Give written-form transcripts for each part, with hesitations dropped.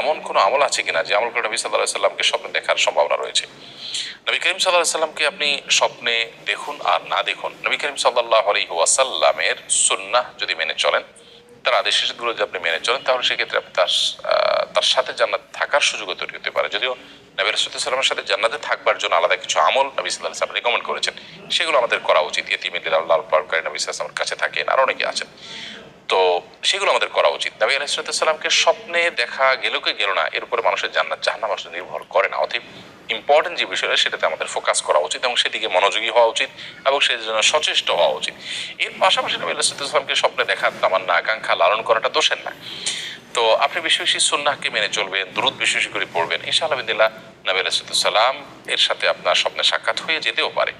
এমন কোনো আমল আছে কিনা যে আমল করে নবী সাল্লাল্লাহু আলাইহি সাল্লামকে স্বপ্নে দেখার সম্ভাবনা রয়েছে। নবী করিম সাল্লাল্লাহু আলাইহি সাল্লামকে আপনি স্বপ্নে দেখুন আর না দেখুন, নবী করিম সাল্লাল্লাহু আলাইহি ওয়াসাল্লামের সুন্নাহ যদি মেনে চলেন, তার আদেশ নিষেধগুলো যদি আপনি মেনে চলেন, তাহলে সেক্ষেত্রে আপনি তার সাথে জান্নাত থাকার সুযোগও তৈরি হতে পারে। যদিও নবী রাসূলুল্লাহ সাল্লাল্লাহু আলাইহি ওয়াসাল্লামের সাথে জান্নাতে থাকবার জন্য আলাদা কিছু আমল নবী সাল্লাল্লাহু আলাইহি ওয়াসাল্লাম রেকমেন্ড করেছেন, সেগুলো আমাদের করা উচিত। ইতিমিল্লাহ লাল পালকারী নবী সাল্লাল্লাহু আলাইহি ওয়াসাল্লামের কাছে থাকেন, আর অনেকে আছেন, তো সেগুলো আমাদের করা উচিত। নবী আলাইহিস সালামকে স্বপ্নে দেখা গেল কি গেল না, এর উপরে মানুষের জান্নাত জাহান্নাম আসলে নির্ভর করে না। অতএব ইম্পর্টেন্ট যে বিষয়টা সেটাতে আমাদের ফোকাস করা উচিত এবং সেদিকে মনোযোগী হওয়া উচিত এবং সেই জন্য সচেষ্ট হওয়া উচিত। এর পাশাপাশি নবী আলাইহিস সালামকে স্বপ্নে দেখার তামান্না আকাঙ্ক্ষা লালন করাটা দোষের না। তো আপনি বেশি বেশি সুন্নাহকে মেনে চলবেন, দুরূদ বেশি বেশি করে পড়বেন, ইনশাআল্লাহ বিদিল্লাহ নবী আলাইহিস সালাম এর সাথে আপনার স্বপ্নে সাক্ষাৎ হয়ে যেতেও পারে।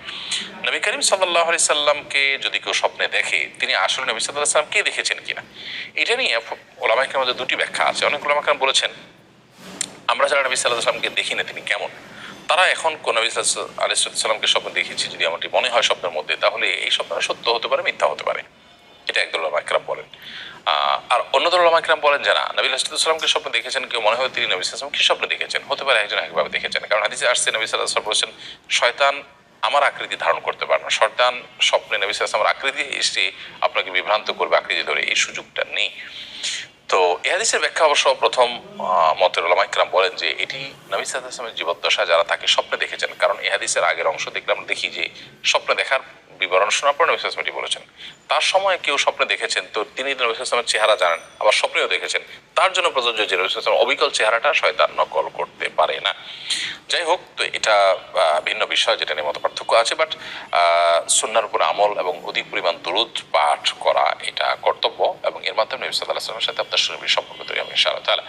নবী করিম সাল্লাল্লাহু আলাইহি সাল্লামকে যদি কেউ স্বপ্নে দেখে, তিনি আসলে নবী সাল্লাল্লাহু আলাইহি সাল্লামকে দেখেছেন কিনা, এটা নিয়ে উলামায়ে কেরামের মধ্যে দুটি ব্যাখ্যা আছে। অনেক উলামায়ে কেরাম বলেছেন, আমরা যারা নবী সাল্লাল্লাহু আলাইহি সাল্লামকে দেখি না তিনি কেমন, তারা এখন কোন নবী সাল্লাল্লাহু আলাইহি সাল্লামকে স্বপ্নে দেখেছি যদি এমনটি মনে হয় স্বপ্নের মধ্যে, তাহলে এই স্বপ্নটা সত্য হতে পারে, মিথ্যা হতে পারে। এটা একদল উলামায়ে কেরাম বলেন। আর অন্য দল উলামায়ে কেরাম বলেন যে না, নবী সাল্লাল্লাহু আলাইহি সাল্লামকে স্বপ্নে দেখেছেন কেউ, মনে হয় তিনি নবী সাল্লাল্লাহু আলাইহি সাল্লামকে স্বপ্নে দেখেছেন, হতে পারে একজন একভাবে দেখেছেন। কারণ হাদিসে আসছে নবী সাল্লাল্লাহু আলাইহি সাল্লাম বলেছেন, শয়তান আমার আকৃতি ধারণ করতে পারে না, শয়তান স্বপ্নে নবী সাল্লাল্লাহু আলাইহি সাল্লামের আকৃতি এসে আপনাকে বিভ্রান্ত করবে, আকৃতি ধরে, এই সুযোগটা নেই। তো এই হাদিসের ব্যাখ্যা অবশ্য প্রথম মতের উলামায়ে কেরাম বলেন যে এটি নবী সাল্লাল্লাহু আলাইহি সাল্লামের জীবদ্দশায় যারা তাকে স্বপ্নে দেখেছেন, কারণ এই হাদিসের আগের অংশ দেখলে আমরা দেখি যে স্বপ্নে দেখার বিবরণ শোনার পর নবী সাল্লাল্লাহু আলাইহি সাল্লাম বলেছেন তার সময় কেউ স্বপ্নে দেখেছেন, তো তিনি নবী সাল্লাল্লাহু আলাইহি সাল্লামের চেহারা জানেন, আবার স্বপ্নেও দেখেছেন, তার জন্য প্রযোজ্য যে নবী সাল্লাল্লাহু আলাইহি সাল্লামের অবিকল চেহারাটা শয়তান নকল করতে পারে না। যাই হোক, তো এটা ভিন্ন বিষয়, যেটা নিয়ে মত পার্থক্য আছে। বাট সুন্নাহর উপর আমল এবং অধিক পরিমাণ দুরূদ পাঠ করা এটা কর্তব্য, এবং এর মাধ্যমে নবী সাল্লাল্লাহু আলাইহি ওয়াসাল্লামের সাথে আপনার শরীর সম্পর্ক তৈরি হবে ইনশাআল্লাহ তাআলা।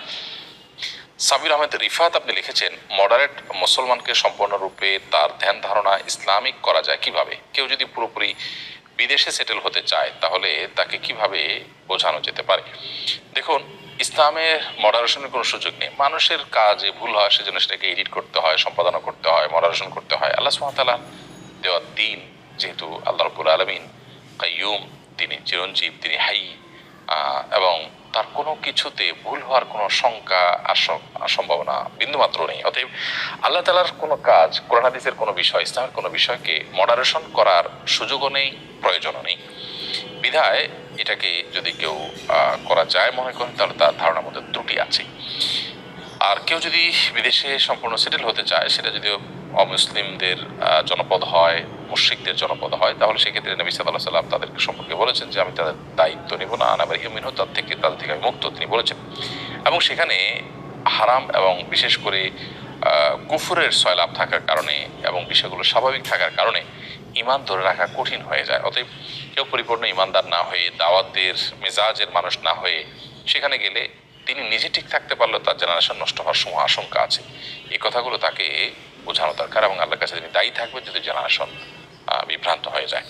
সাবির আহমেদ রিফাত আপনি লিখেছেন, মডারেট মুসলমানকে সম্পূর্ণরূপে তার ধ্যান ধারণা ইসলামিক করা যায় কিভাবে? কেউ যদি পুরোপুরি বিদেশে সেটেল হতে চায় তাহলে তাকে কিভাবে বোঝানো যেতে পারে? দেখুন, ইসলামে মডারেশনের কোনো সুযোগ নেই। মানুষের কাজে ভুল হয়, সেজন্য সেটাকে এডিট করতে হয়, সম্পাদনা করতে হয়, মডারেশন করতে হয়। আল্লাহ সুবহানাহু ওয়া তাআলা দেওয়া দিন, যেহেতু আল্লাহ রাব্বুল আলামিন কাইয়ুম, তিনি চিরঞ্জীব, তিনি হাই, এবং তার কোনো কিছুতে ভুল হওয়ার কোনো শঙ্কা সম্ভাবনা বিন্দুমাত্র নেই। অতএব আল্লাহ তাআলার কোনো কাজ, কোরআন হাদিসের কোনো বিষয়, ইসলামের কোনো বিষয়কে মডারেশন করার সুযোগও নেই, প্রয়োজনও নেই। বিধায় এটাকে যদি কেউ করা যায় মনে করেন, তাহলে তার ধারণার মধ্যে ত্রুটি আছে। আর কেউ যদি বিদেশে সম্পূর্ণ সেটেল হতে চায়, সেটা যদি অমুসলিমদের জনপদ হয়, মুশরিকদের জনপদ হয়, তাহলে সেক্ষেত্রে নবী সাল্লাল্লাহু আলাইহি ওয়াসাল্লাম তাদেরকে সম্পর্কে বলেছেন যে আমি তাদের দায়িত্ব নেব না, আনাবারিহি মিনহু, তাদের থেকে আমি মুক্ত, তিনি বলেছেন। এবং সেখানে হারাম এবং বিশেষ করে কুফরের সয়লাভ থাকার কারণে এবং বিষয়গুলো স্বাভাবিক থাকার কারণে ঈমান ধরে রাখা কঠিন হয়ে যায়। অতএব কেউ পরিপূর্ণ ঈমানদার না হয়ে, দাওয়াতের মেজাজের মানুষ না হয়ে সেখানে গেলে তিনি নিজে ঠিক থাকতে পারলেও তার জেনারেশন নষ্ট হওয়ার সময় আশঙ্কা আছে। এই কথাগুলো তাকে বোঝানো দরকার এবং আল্লাহর কাছে তিনি দায়ী থাকবেন যদি জেনারেশন বিভ্রান্ত হয়ে যায়।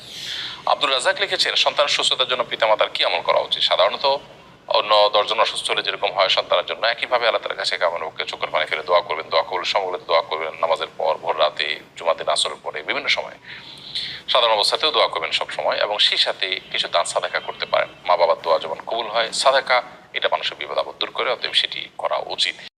আব্দুর রাজ্জাক লিখেছেন, সন্তানের সুস্থতার জন্য পিতামাতার কি আমল করা উচিত? সাধারণত অন্য 10 জন অসুস্থ হলে যেরকম হয় সন্তানের জন্য, একইভাবে আল্লাহ তাআলার কাছে কামনা পক্ষে চোখের পানি ফেলে দোয়া করবেন। দোয়া করলে সমবেত দোয়া করবেন, নামাজের পর, ভোর রাতে, জুমাতে, আসরের পরে, বিভিন্ন সময়, সাধারণ অবস্থাতেও দোয়া করবেন সব সময়। এবং সেই সাথে কিছু দান সাদাকা করতে পারেন। মা বাবার দোয়া যেমন কবুল হয়, সাদাকা এটা মানুষের বিপদ আপদ দূর করে, অতএব সেটি করা উচিত।